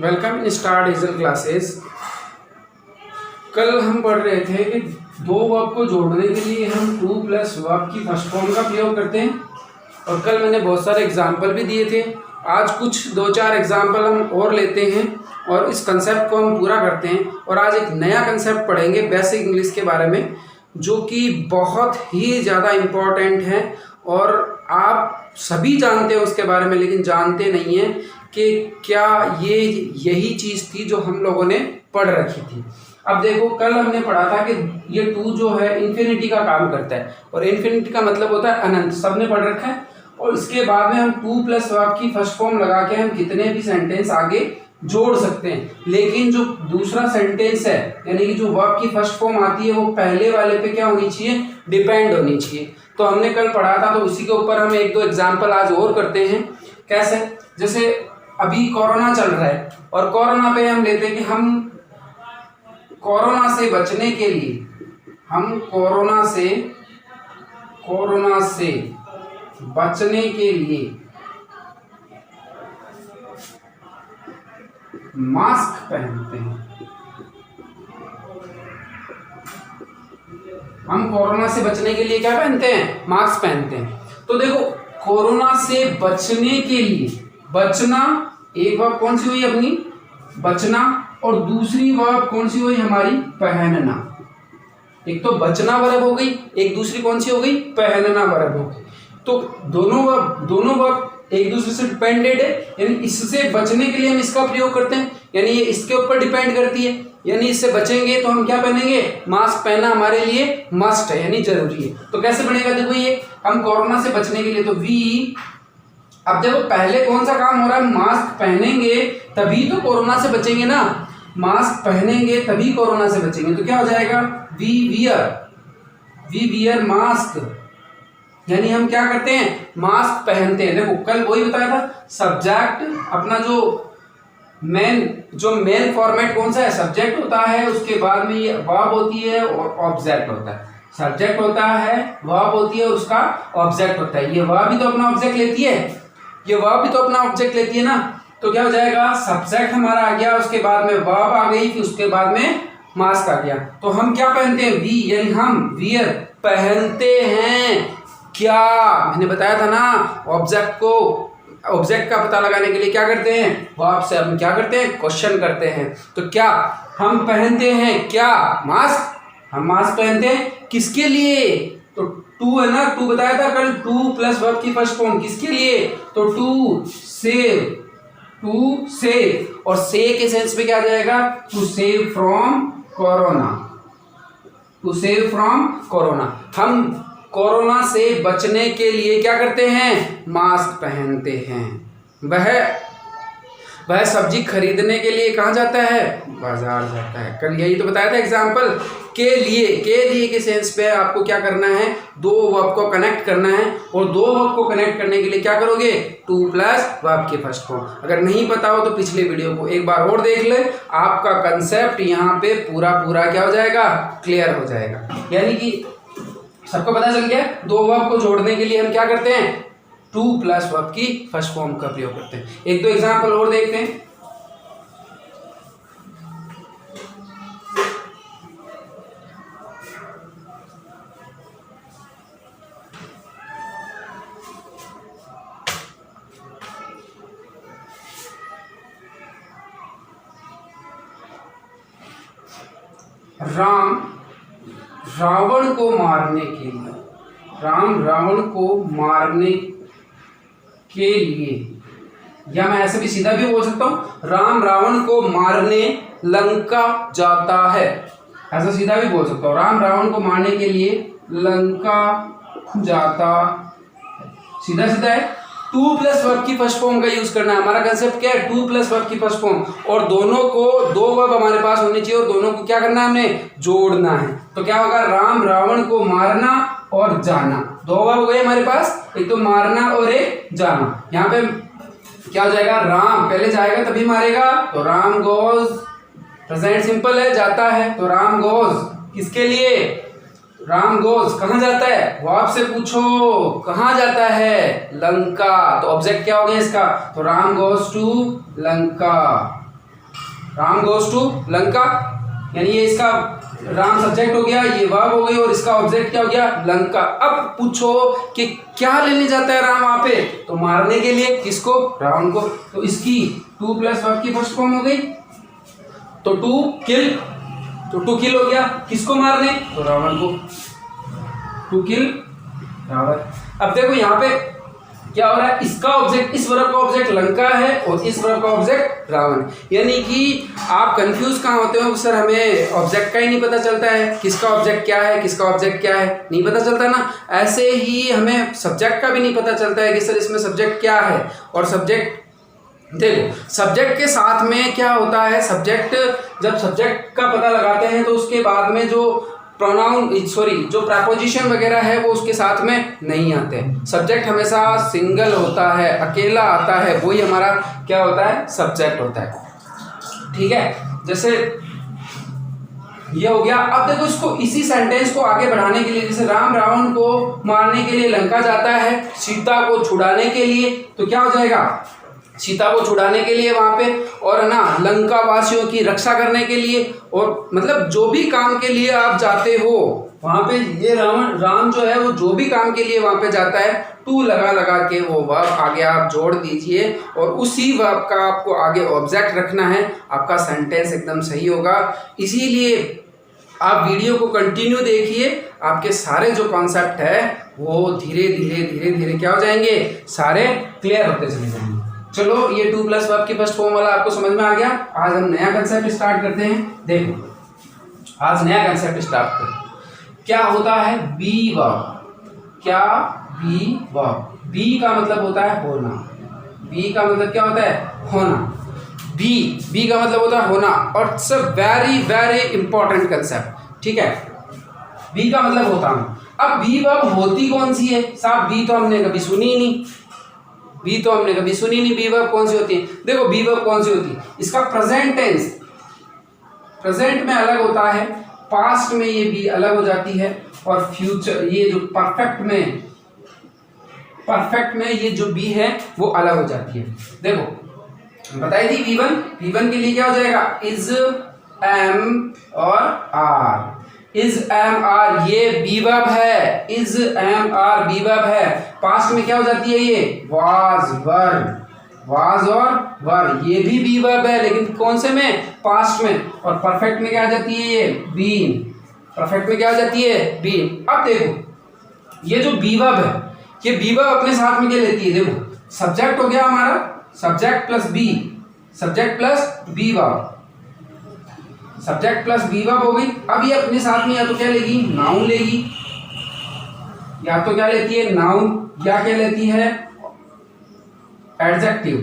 Welcome in star digital classes. कल हम पढ़ रहे थे कि दो वर्ब को जोड़ने के लिए हम टू प्लस वर्ब की फर्स्ट फॉर्म का प्रयोग करते हैं और कल मैंने बहुत सारे एग्जाम्पल भी दिए थे। आज कुछ दो चार एग्जाम्पल हम और लेते हैं और इस कंसेप्ट को हम पूरा करते हैं। और आज एक नया कंसेप्ट पढ़ेंगे बेसिक इंग्लिश के बारे में, जो कि बहुत ही ज़्यादा इम्पोर्टेंट है और आप सभी जानते हैं उसके बारे में, लेकिन जानते नहीं हैं कि क्या ये यही चीज़ थी जो हम लोगों ने पढ़ रखी थी। अब देखो, कल हमने पढ़ा था कि ये टू जो है इन्फिनिटी का काम करता है और इन्फिनिटी का मतलब होता है अनंत, सबने पढ़ रखा है। और इसके बाद में हम टू प्लस वर्ब की फर्स्ट फॉर्म लगा के हम कितने भी सेंटेंस आगे जोड़ सकते हैं, लेकिन जो दूसरा सेंटेंस है यानी कि जो वर्ब की फर्स्ट फॉर्म आती है वो पहले वाले पे क्या होनी चाहिए, डिपेंड होनी चाहिए। तो हमने कल पढ़ा था, तो उसी के ऊपर हम एक दो एग्जाम्पल आज और करते हैं। कैसे? जैसे अभी कोरोना चल रहा है और कोरोना पे हम लेते हैं कि हम कोरोना से बचने के लिए, हम कोरोना से बचने के लिए मास्क पहनते हैं। हम कोरोना से बचने के लिए क्या पहनते हैं? मास्क पहनते हैं। तो देखो, कोरोना से बचने के लिए, बचना एक वर्ब कौन सी हुई अपनी? बचना। और दूसरी वर्ब कौन सी हुई हमारी? पहनना। एक तो बचना वर्ब हो गई, एक दूसरी कौन सी हो गई? पहनना वर्ब हो गई। तो दोनों वर्ब एक दूसरे से डिपेंडेड है, यानी इससे बचने के लिए हम इसका प्रयोग करते हैं, यानी ये इसके ऊपर डिपेंड करती है, यानी इससे बचेंगे तो हम क्या पहनेंगे? मास्क पहनना हमारे लिए मस्ट है, यानी जरूरी है। तो कैसे बनेगा? देखो, ये हम कोरोना से बचने के लिए, तो वी, अब देखो पहले कौन सा काम हो रहा है? मास्क पहनेंगे तभी तो कोरोना से बचेंगे ना, मास्क पहनेंगे तभी कोरोना से बचेंगे। तो क्या हो जाएगा? वी वियर मास्क, यानी हम क्या करते हैं? मास्क पहनते हैं। देखो, कल वही बताया था, सब्जेक्ट अपना जो मेन फॉर्मेट कौन सा है? सब्जेक्ट होता है, उसके बाद में ये वर्ब होती है और ऑब्जेक्ट होता है। सब्जेक्ट होता है, वर्ब होती है और उसका ऑब्जेक्ट होता है। ये वर्ब भी तो अपना ऑब्जेक्ट लेती है, ना। तो क्या हो जाएगा? सब्जेक्ट हमारा आ गया, उसके बाद में वर्ब आ गई, फिर उसके बाद में मास्क आ गया। तो हम क्या पहनते हैं? वी, यानी हम वियर पहनते हैं। क्या मैंने बताया था ना, ऑब्जेक्ट का पता लगाने के लिए क्या करते हैं? वर्ब से हम क्या करते हैं? क्वेश्चन करते हैं। तो क्या हम पहनते हैं? क्या मास्क? हम मास्क पहनते हैं किसके लिए? तो टू है ना, टू बताया था कल, टू प्लस वर्ब की फर्स्ट फॉर्म किसके लिए? तो टू सेव, और सेव के सेंस में क्या आ जाएगा? To save from corona. हम कोरोना से बचने के लिए क्या करते हैं? मास्क पहनते हैं। वह सब्जी खरीदने के लिए कहाँ जाता है? बाजार जाता है। कल यही तो बताया था एग्जाम्पल। के लिए के सेंस पे आपको क्या करना है? दो वर्ब को कनेक्ट करना है, और दो वर्ब को कनेक्ट करने के लिए क्या करोगे? टू प्लस वर्ब की फर्स्ट फॉर्म। अगर नहीं पता हो तो पिछले वीडियो को एक बार और देख ले, आपका कंसेप्ट यहाँ पे पूरा क्या हो जाएगा? क्लियर हो जाएगा। यानी कि सबको पता चल गया, दो वर्ब को जोड़ने के लिए हम क्या करते हैं? टू प्लस वर्ब की फर्स्ट फॉर्म का प्रयोग करते हैं। एक दो एग्जाम्पल और देखते हैं। रावण को मारने के लिए, या मैं ऐसे भी सीधा भी बोल सकता हूं, राम रावण को मारने लंका जाता है। ऐसा सीधा भी बोल सकता हूं, राम रावण को मारने के लिए लंका जाता। सीधा है। टू प्लस वर्ब की फर्स्ट फॉर्म का यूज करना है। हमारा कंसेप्ट क्या है? टू प्लस वर्ब की फर्स्ट फॉर्म, और दोनों को, दो वर्ब हमारे पास होनी चाहिए और दोनों को क्या करना है? हमने जोड़ना है। तो क्या होगा? राम रावण को मारना और जाना, दो वर्ब हो गए हमारे पास, एक तो मारना और एक जाना। यहाँ पे क्या हो जाएगा? राम पहले जाएगा तभी मारेगा, तो राम गोज, प्रेजेंट सिंपल है, जाता है, तो राम गोज किसके लिए? राम गोज कहाँ जाता है? वो आपसे पूछो कहाँ जाता है? लंका। तो ऑब्जेक्ट क्या हो गया इसका? तो Ram goes to Lanka. Ram goes to Lanka, यानी ये इसका राम सब्जेक्ट हो गया, ये वर्ब हो गई और इसका ऑब्जेक्ट क्या हो गया, लंका। अब पूछो कि क्या लेने जाता है राम वहां पे, तो मारने के लिए, किसको, रावण को। तो इसकी टू प्लस वर्ब की फर्स्ट फॉर्म हो गई, तो टू किल, तो टू किल हो गया, किसको मारने, तो रावण को, टू किल रावण। अब देखो यहाँ पे क्या हो रहा है, इसका ऑब्जेक्ट, इस वर्ब का ऑब्जेक्ट लंका है और इस वर्ब का ऑब्जेक्ट रावण, यानी कि आप कंफ्यूज कहाँ होते हो, सर हमें ऑब्जेक्ट का ही नहीं पता चलता है, किसका ऑब्जेक्ट क्या है, किसका ऑब्जेक्ट क्या है, नहीं पता चलता ना। ऐसे ही हमें सब्जेक्ट का भी नहीं पता चलता है कि सर इसमें सब्जेक्ट क्या है। और सब्जेक्ट देखो, सब्जेक्ट के साथ में क्या होता है, सब्जेक्ट, जब सब्जेक्ट का पता लगाते हैं तो उसके बाद में जो प्रोनाउन, जो प्रपोजिशन वगैरह है वो उसके साथ में नहीं आते। सब्जेक्ट हमेशा सिंगल होता है, अकेला आता है, वही हमारा क्या होता है, सब्जेक्ट होता है। ठीक है, जैसे ये हो गया। अब देखो इसको, इसी सेंटेंस को आगे बढ़ाने के लिए, जैसे राम रावण को मारने के लिए लंका जाता है, सीता को छुड़ाने के लिए, तो क्या हो जाएगा, सीता को छुड़ाने के लिए वहां पे, और है ना लंका वासियों की रक्षा करने के लिए, और मतलब जो भी काम के लिए आप जाते हो वहां पे, ये राम जो है वो जो भी काम के लिए वहां पे जाता है, टू लगा के वो वर्ब आगे आप जोड़ दीजिए और उसी वर्ब का आपको आगे ऑब्जेक्ट रखना है, आपका सेंटेंस एकदम सही होगा। इसीलिए आप वीडियो को कंटिन्यू देखिए, आपके सारे जो कॉन्सेप्ट है वो धीरे धीरे क्या हो जाएंगे, सारे क्लियर होते चले जाएंगे। चलो, ये टू प्लस वर्ब की फर्स्ट फॉर्म वाला आपको समझ में आ गया। आज हम नया कंसेप्ट स्टार्ट करते हैं। देखो, आज नया कंसेप्ट स्टार्ट करते हैं। क्या होता है बी वर्ब, क्या बी वर्ब, बी का मतलब होता है होना, बी का मतलब क्या होता है, होना, बी का मतलब होता है होना, और it's a very important concept. ठीक है, बी का मतलब होता हूँ। अब बी वर्ब होती कौन सी है साहब, बी तो हमने कभी सुनी ही नहीं, बी तो हमने कभी सुनी नहीं, बी वर्ब कौन सी होती है। देखो बी वर्ब कौन सी होती है, इसका प्रेजेंट टेंस, प्रेजेंट में अलग होता है, पास्ट में ये बी अलग हो जाती है, और फ्यूचर, ये जो परफेक्ट में ये जो बी है वो अलग हो जाती है। देखो बताई थी V1 के लिए क्या हो जाएगा, इज, एम और आर, इज एम आर, ये बी वर्ब है, is am are be verb है। पास्ट में क्या हो जाती है, ये वाज और वर, ये भी बी वर्ब है, लेकिन कौन से में, पास्ट में। और परफेक्ट में क्या आ जाती है, ये बीन, परफेक्ट में क्या आ जाती है, बीन। अब देखो ये जो बी वर्ब है, ये बी वर्ब अपने साथ में क्या लेती है, देखो सब्जेक्ट हो गया हमारा, subject plus be, subject plus be verb, subject plus be verb हो गई। अब ये अपने साथ में या तो क्या लेगी, नाउन लेगी, या तो क्या लेती है, नाउन, या क्या लेती है, एडजेक्टिव,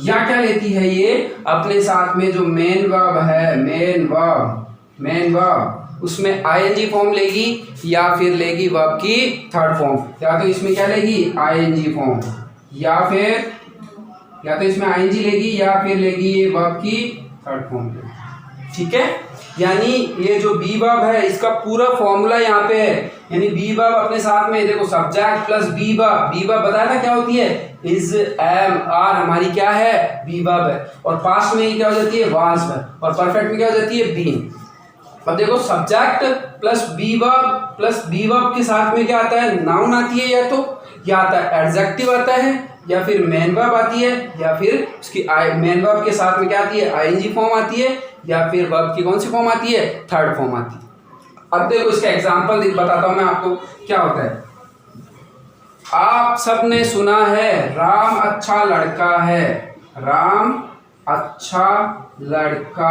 या क्या लेती है, ये अपने साथ में जो मेन वर्ब है, मेन वर्ब, उसमें आईएनजी फॉर्म लेगी, या फिर लेगी वर्ब की थर्ड फॉर्म, या तो इसमें क्या लेगी, आईएनजी फॉर्म, या तो इसमें आईएनजी लेगी, या फिर लेगी ये वर्ब की थर्ड फॉर्म। ठीक है, यानी ये जो बी वर्ब है इसका पूरा फॉर्मूला यहाँ पे है, यानी बी वर्ब अपने साथ में, देखो सब्जेक्ट प्लस बी वर्ब बताया था क्या होती है, इज, एम, आर हमारी क्या है, बी वर्ब है, और पास्ट में क्या हो जाती है, वाज है, और परफेक्ट में क्या हो जाती है, बीन। अब देखो सब्जेक्ट प्लस बी वर्ब के साथ में क्या आता है, नाउन आती है, या आता है एडजेक्टिव आता है, या फिर मेन वर्ब आती है, या फिर उसकी मेन वर्ब के साथ में क्या आती है, आईएनजी फॉर्म आती है, या फिर वर्ब की कौन सी फॉर्म आती है, थर्ड फॉर्म आती है। अब देखो इसका एग्जांपल बताता हूं मैं आपको क्या होता है। आप सबने सुना है राम अच्छा लड़का है, राम अच्छा लड़का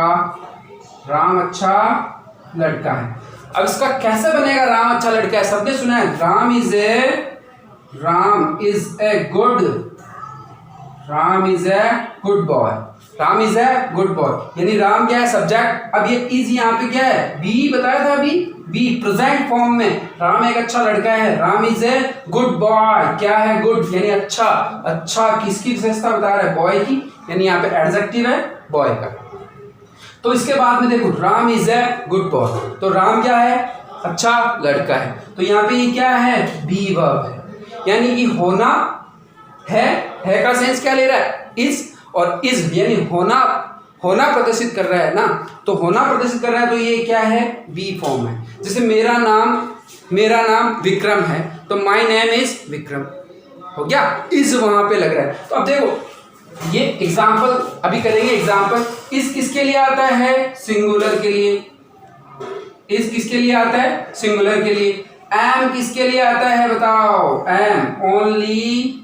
है। अब इसका कैसे बनेगा, राम अच्छा लड़का है, सबने सुना है, Ram is a good boy, यानी राम क्या है, सब्जेक्ट। अब ये इज यहाँ पे क्या है, बी बताया था अभी, बी प्रेजेंट फॉर्म में, राम एक अच्छा लड़का है, Ram is a good boy, क्या है, गुड यानी अच्छा किसकी विशेषता बता रहा है, बॉय की, यानी यहाँ पे एडजेक्टिव है बॉय का। तो इसके बाद में देखो Ram is a good boy, तो राम क्या है, अच्छा लड़का है, तो यहाँ पे ये क्या है, बी वर्ब है, यानी कि होना है का सेंस क्या ले रहा है, इज, और इज यानी होना प्रदर्शित कर रहा है ना, तो होना प्रदर्शित कर रहा है तो ये क्या है, बी फॉर्म है। जैसे मेरा नाम विक्रम है तो माय नेम इज विक्रम, हो गया, इज वहां पे लग रहा है। तो अब देखो ये एग्जाम्पल अभी करेंगे। एग्जाम्पल इस किसके लिए आता है, सिंगुलर के लिए। इस किसके लिए आता है, सिंगुलर के लिए। एम किसके लिए आता है बताओ, एम ओनली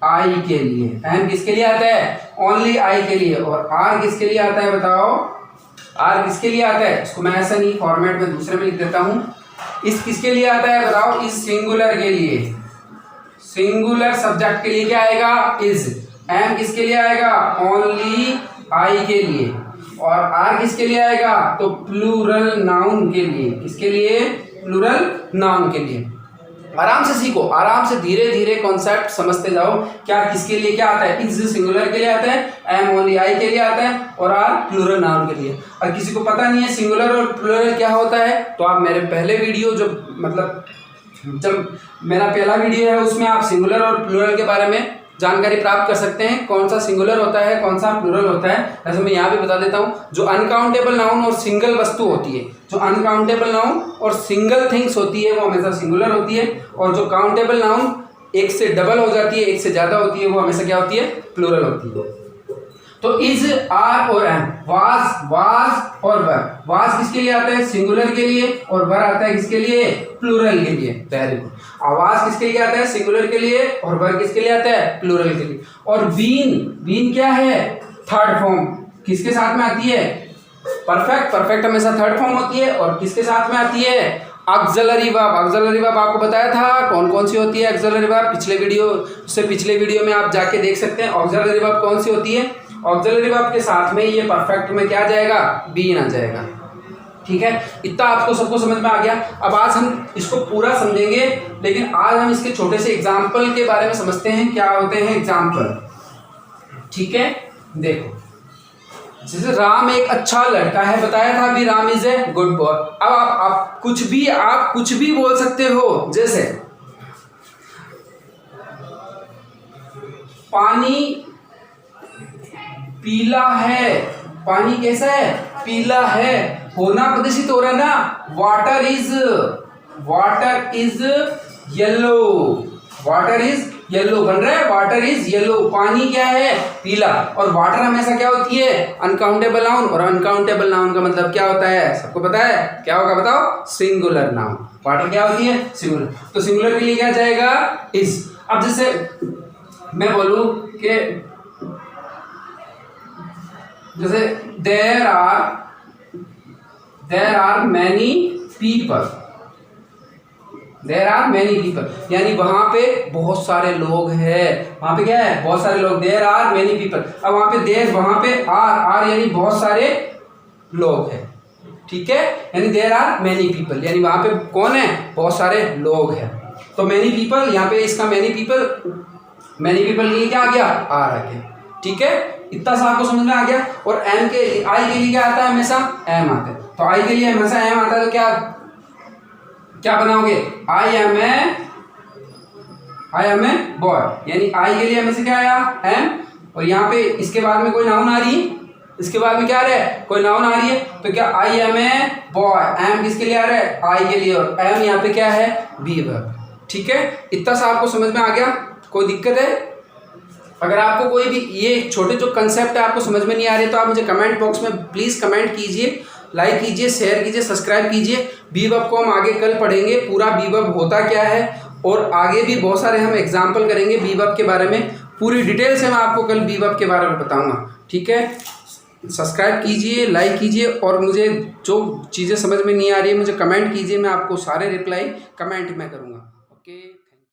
आई के लिए। एम किसके लिए आता है, ओनली आई के लिए। और आर किसके लिए आता है बताओ, आर किसके लिए आता है, इसको मैं ऐसा नहीं फॉर्मेट में दूसरे में लिख देता हूं। इस किसके लिए आता है बताओ, इस सिंगुलर के लिए। सिंगुलर सब्जेक्ट के लिए क्या आएगा, इज। एम किसके लिए आएगा, ओनली आई के लिए। और आर किसके लिए आएगा, तो प्लूरल नाउन के लिए। किसके लिए, प्लूरल नाउन के लिए। आराम से सीखो, आराम से धीरे धीरे कॉन्सेप्ट समझते जाओ। क्या किसके लिए क्या आता है, इज सिंगुलर के लिए आता है, एम ओनली आई के लिए आता है, और आर प्लूरल नाउन के लिए। और किसी को पता नहीं है सिंगुलर और प्लूरल क्या होता है, तो आप मेरे पहले वीडियो जब मेरा पहला वीडियो है उसमें आप सिंगुलर और प्लूरल के बारे में जानकारी प्राप्त कर सकते हैं, कौन सा सिंगुलर होता है कौन सा प्लूरल होता है। जैसे मैं यहाँ भी बता देता हूँ, जो अनकाउंटेबल नाउन और सिंगल वस्तु होती है, जो अनकाउंटेबल नाउन और सिंगल थिंग्स होती है वो हमेशा सिंगुलर होती है, और जो काउंटेबल नाउन एक से डबल हो जाती है, एक से ज़्यादा होती है, वो हमेशा क्या होती है, प्लूरल होती है। तो इज, आर और एम, वाज और वर। वाज किसके लिए आता है, सिंगुलर के लिए, और वर आता है किसके लिए, प्लूरल के लिए। Very good. आवाज किसके लिए आता है, सिंगुलर के लिए, और वर किसके लिए आता है, प्लूरल के लिए। और बीन क्या है, थर्ड फॉर्म। किसके साथ में आती है, परफेक्ट हमेशा थर्ड फॉर्म होती है। और किसके साथ में आती है, ऑक्सिलरी वर्ब। ऑक्सिलरी वर्ब आपको बताया था कौन कौन सी होती है ऑक्सिलरी वर्ब, पिछले वीडियो में आप जाके देख सकते हैं। ऑक्सिलरी वर्ब कौन सी होती है, ऑक्सिलरी वर्ब के साथ में ये परफेक्ट में क्या जाएगा, बीन आ जाएगा। ठीक है, इतना आपको सबको समझ में आ गया। अब आज हम इसको पूरा समझेंगे, लेकिन आज हम इसके छोटे से एग्जाम्पल के बारे में समझते हैं, क्या होते हैं एग्जाम्पल। ठीक है, देखो जैसे राम एक अच्छा लड़का है, बताया था अभी, Ram is a good boy. अब आप कुछ भी बोल सकते हो, जैसे पानी पीला है। पानी कैसा है, पीला है, होना प्रदर्शित हो रहा है ना। Water is yellow, water is yellow बन रहा है, वाटर इज येलो। पानी क्या है, पीला। और वाटर हमेशा क्या होती है, अनकाउंटेबल नाउन। और अनकाउंटेबल नाउन का मतलब क्या होता है, सबको पता है, क्या होगा बताओ, सिंगुलर नाउन। वाटर क्या होती है, सिंगुलर। तो सिंगुलर के लिए क्या जाएगा, इज। अब जैसे मैं बोलूं कि जैसे देयर आर मैनी पीपल, यानी वहां पे बहुत सारे लोग हैं। वहां पे क्या है, बहुत सारे लोग, देयर आर मैनी पीपल। अब वहां पे देयर, वहां पे आर यानी बहुत सारे लोग हैं। ठीक है, यानी देयर आर मैनी पीपल, यानी वहां पे कौन है, बहुत सारे लोग हैं। तो मैनी पीपल, यहाँ पे इसका मैनी पीपल के लिए क्या आ गया, आर आ गया। ठीक है, इतना सा आपको समझ में आ गया। और एम के आई के लिए क्या आता है, हमेशा एम आता है। तो आई के लिए हमेशा एम आता है, तो क्या बनाओगे, आई एम ए बॉय, यानी आई के लिए हमेशा क्या आया, एम। और यहाँ पे इसके बाद में कोई नाउन आ रही है, इसके बाद में क्या आ रहा है, कोई नाउन आ रही है, तो क्या I am a boy, am किसके लिए आ रहा है, आई के लिए, और एम यहाँ पे क्या है, बी वर्ब। ठीक है, इतना सा आपको समझ में आ गया, कोई दिक्कत है। अगर आपको कोई भी ये छोटे जो कंसेप्ट है आपको समझ में नहीं आ रहे, तो आप मुझे कमेंट बॉक्स में प्लीज़ कमेंट कीजिए, लाइक कीजिए, शेयर कीजिए, सब्सक्राइब कीजिए। बी वर्ब को हम आगे कल पढ़ेंगे, पूरा बी वर्ब होता क्या है, और आगे भी बहुत सारे हम एग्जाम्पल करेंगे बी वर्ब के बारे में। पूरी डिटेल से मैं आपको कल बी वर्ब के बारे में बताऊंगा। ठीक है, सब्सक्राइब कीजिए, लाइक कीजिए, और मुझे जो चीज़ें समझ में नहीं आ रही है मुझे कमेंट कीजिए, मैं आपको सारे रिप्लाई कमेंट में करूँगा। ओके।